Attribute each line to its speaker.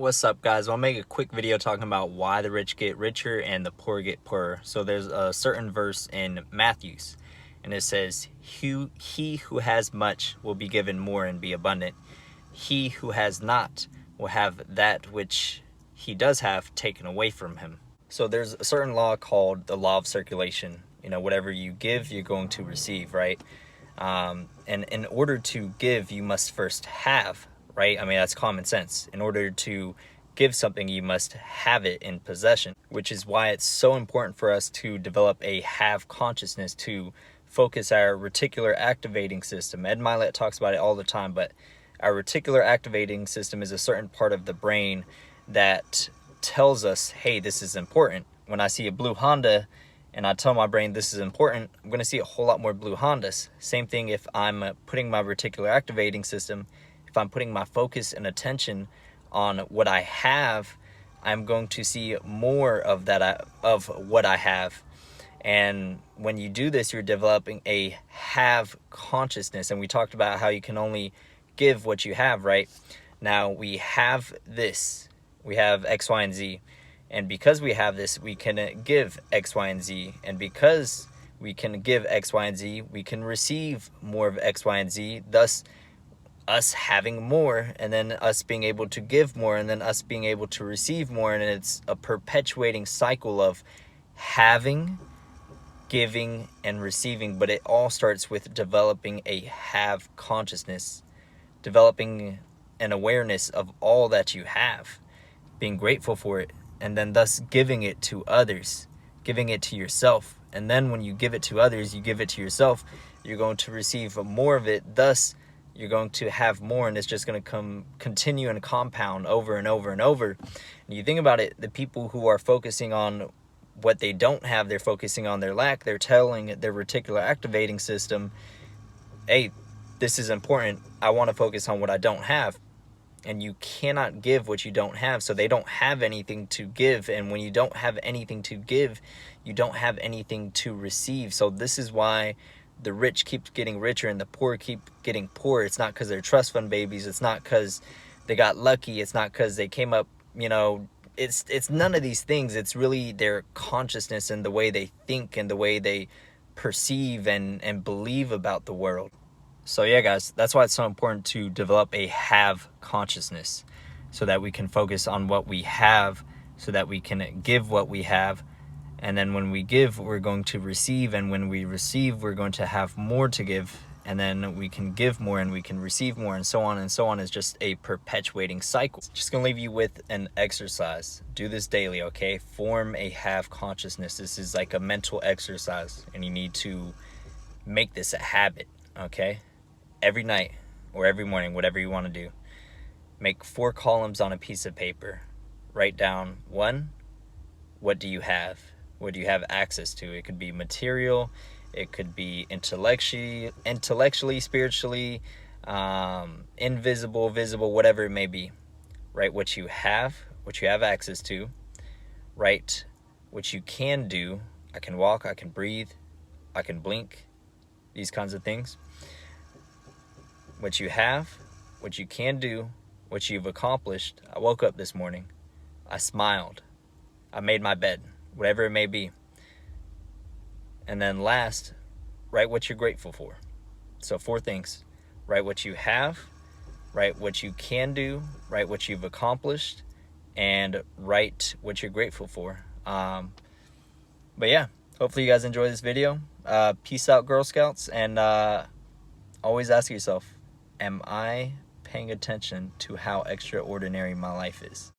Speaker 1: What's up, guys? I'll make a quick video talking about why the rich get richer and the poor get poorer. So there's a certain verse in Matthews, and it says, he who has much will be given more and be abundant. He who has not will have that which he does have taken away from him. So there's a certain law called the law of circulation. You know, whatever you give, you're going to receive, right? And in order to give, you must first have, right? I mean, that's common sense. In order to give something, you must have it in possession, which is why it's so important for us to develop a have consciousness, to focus our reticular activating system. Ed Milet talks about it all the time, but our reticular activating system is a certain part of the brain that tells us, hey, this is important. When I see a blue Honda and I tell my brain this is important, I'm going to see a whole lot more blue Hondas. Same thing if I'm putting my reticular activating system, if I'm putting my focus and attention on what I have, I'm going to see more of that, of what I have. And when you do this, you're developing a have consciousness. And we talked about how you can only give what you have, right? Now we have this, we have X, Y, and Z. And because we have this, we can give X, Y, and Z. And because we can give X, Y, and Z, we can receive more of X, Y, and Z. Thus, us having more, and then us being able to give more, and then us being able to receive more. And it's a perpetuating cycle of having, giving, and receiving. But it all starts with developing a have consciousness, developing an awareness of all that you have, being grateful for it, and then thus giving it to others, giving it to yourself. And then when you give it to others, you give it to yourself, you're going to receive more of it. Thus, you're going to have more, and it's just going to continue and compound over and over and over. And you think about it, the people who are focusing on what they don't have, they're focusing on their lack, they're telling their reticular activating system, hey, this is important, I want to focus on what I don't have. And you cannot give what you don't have, so they don't have anything to give. And when you don't have anything to give, you don't have anything to receive. So this is why the rich keep getting richer and the poor keep getting poorer. It's not because they're trust fund babies. It's not because they got lucky. It's not because they came up, you know, it's none of these things. It's really their consciousness and the way they think and the way they perceive and believe about the world. So yeah, guys, that's why it's so important to develop a have consciousness, so that we can focus on what we have, so that we can give what we have. And then when we give, we're going to receive. And when we receive, we're going to have more to give. And then we can give more and we can receive more, and so on and so on. Is just a perpetuating cycle. Just going to leave you with an exercise. Do this daily, okay? Form a have consciousness. This is like a mental exercise, and you need to make this a habit, okay? Every night or every morning, whatever you want to do. Make 4 columns on a piece of paper. Write down 1, what do you have? What do you have access to? It could be material, it could be intellectually, spiritually, invisible, visible, whatever it may be. Write what you have access to. Write what you can do. I can walk, I can breathe, I can blink, these kinds of things. What you have, what you can do, what you've accomplished. I woke up this morning, I smiled, I made my bed, whatever it may be. And then last, write what you're grateful for. So 4 things. Write what you have, write what you can do, write what you've accomplished, and write what you're grateful for. But yeah, hopefully you guys enjoy this video. Peace out, Girl Scouts, and always ask yourself, am I paying attention to how extraordinary my life is?